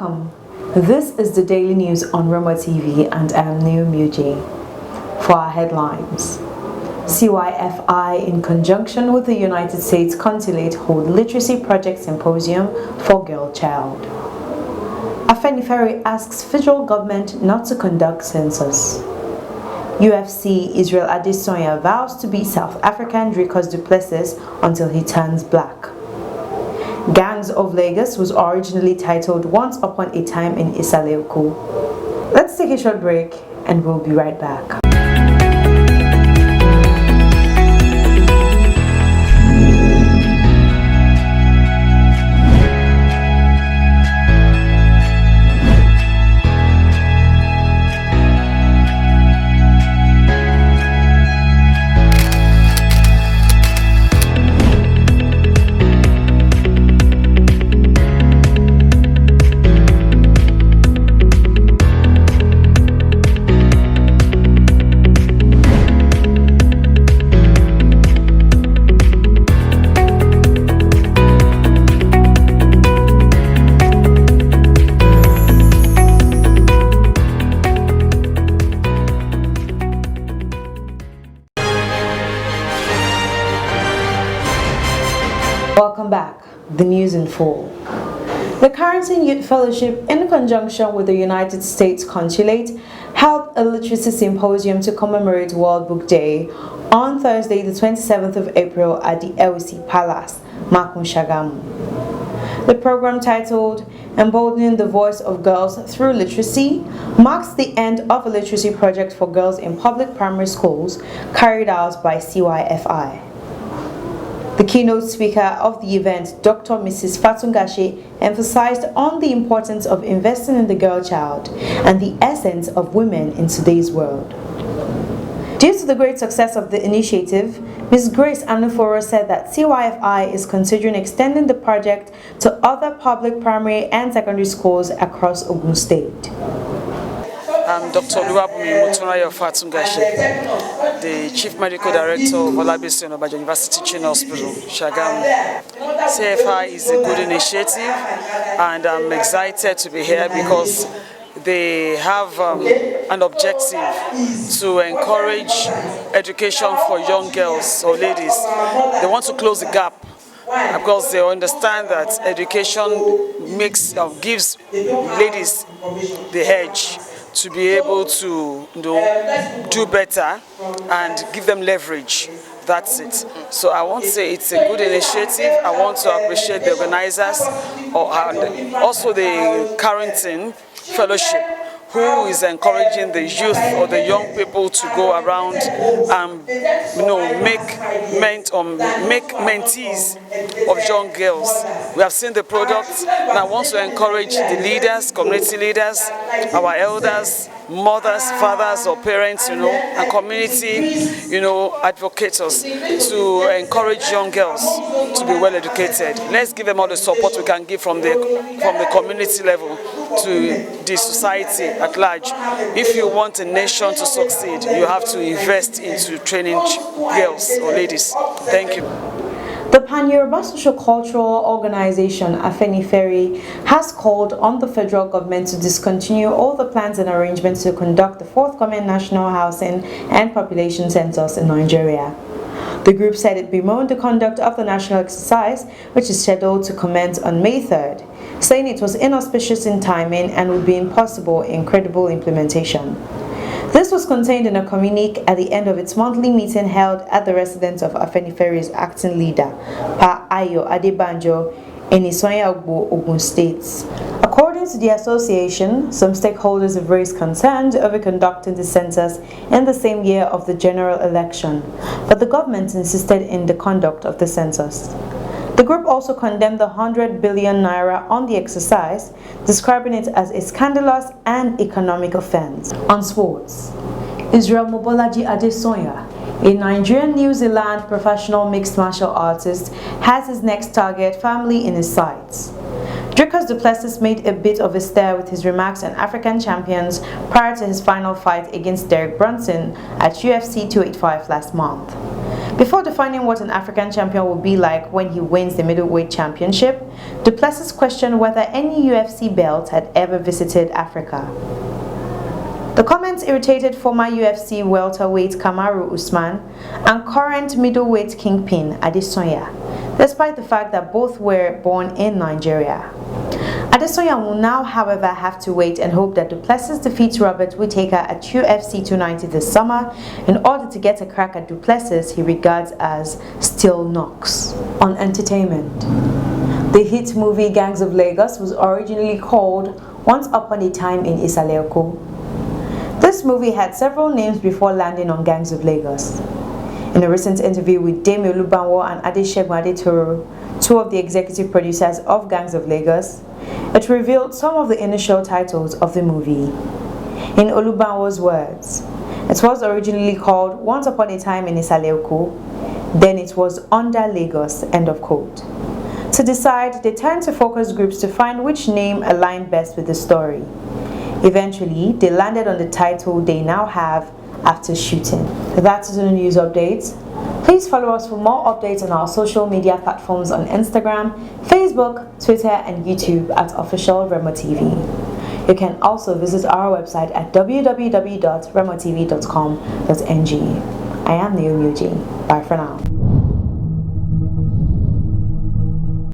Welcome. This is the daily news on RemoTv and I am Neo Muji. For our headlines, CYFI in conjunction with the United States Consulate hold Literacy Project Symposium for Girl Child. Afenifere asks federal government not to conduct census. UFC Israel Adesanya vows to beat South African Dricus du Plessis until he turns black. Gangs of Lagos was originally titled Once Upon a Time in Isaleko. Let's take a short break and we'll be right back. Welcome back. The news in full. The Carrington Youth Fellowship, in conjunction with the United States Consulate, held a literacy symposium to commemorate World Book Day on Thursday, the 27th of April at the LEC Palace, Makun Shagamu. The program, titled Emboldening the Voice of Girls Through Literacy, marks the end of a literacy project for girls in public primary schools carried out by CYFI. The keynote speaker of the event, Dr. Mrs. Fatungashe, emphasized on the importance of investing in the girl child and the essence of women in today's world. Due to the great success of the initiative, Ms. Grace Anuforo said that CYFI is considering extending the project to other public primary and secondary schools across Ogun State. I'm Dr. Mutunayo Fatungashe, the Chief Medical Director of Olabisi Onabanjo University Teaching Hospital, Shagamu. CFI is a good initiative and I'm excited to be here because they have an objective to encourage education for young girls or ladies. They want to close the gap because they understand that education gives ladies the edge to be able to do better and give them leverage. That's it. So I want to say it's a good initiative. I want to appreciate the organizers and also the Carrington Fellowship, who is encouraging the youth or the young people to go around and make mentees of young girls. We have seen the product, and I want to encourage the leaders, community leaders, our elders, mothers, fathers, or parents, and community, advocates to encourage young girls to be well educated. Let's give them all the support we can give from the community level to the society at large. If you want a nation to succeed, you have to invest into training girls or ladies. Thank you. The Pan-Yoruba Social Cultural Organization, Afenifere, has called on the federal government to discontinue all the plans and arrangements to conduct the forthcoming National Housing and Population Census in Nigeria. The group said it bemoaned the conduct of the national exercise, which is scheduled to commence on May 3rd, saying it was inauspicious in timing and would be impossible in credible implementation. This was contained in a communique at the end of its monthly meeting held at the residence of Afenifere's acting leader, Pa Ayo Adebanjo, in Isonya Ogbo, Ogun State. According to the association, some stakeholders have raised concerns over conducting the census in the same year of the general election, but the government insisted in the conduct of the census. The group also condemned the 100 billion naira on the exercise, describing it as a scandalous and economic offense. On sports, Israel Mobolaji Adesanya, a Nigerian New Zealand professional mixed martial artist, has his next target firmly in his sights. Dricus du Plessis made a bit of a stir with his remarks on African champions prior to his final fight against Derek Brunson at UFC 285 last month. Before defining what an African champion will be like when he wins the middleweight championship, Du Plessis questioned whether any UFC belt had ever visited Africa. The comments irritated former UFC welterweight Kamaru Usman and current middleweight kingpin Adesanya, despite the fact that both were born in Nigeria. Adesanya will now, however, have to wait and hope that Du Plessis defeats Robert Whittaker at UFC 290 this summer in order to get a crack at Du Plessis he regards as Still Knox. On entertainment, the hit movie Gangs of Lagos was originally called Once Upon a Time in Isaleoko. This movie had several names before landing on Gangs of Lagos. In a recent interview with Dame Olubanwo and Adesegun Adetoro, two of the executive producers of Gangs of Lagos, it revealed some of the initial titles of the movie. In Olubanwo's words, it was originally called Once Upon a Time in Isaleoko, then it was Under Lagos, end of quote. To decide, they turned to focus groups to find which name aligned best with the story. Eventually, they landed on the title they now have after shooting. That is the news update. Please follow us for more updates on our social media platforms on Instagram, Facebook, Twitter, and YouTube at official RemoTv. You can also visit our website at www.remotv.com.ng. I am Naomi Uji. Bye for now.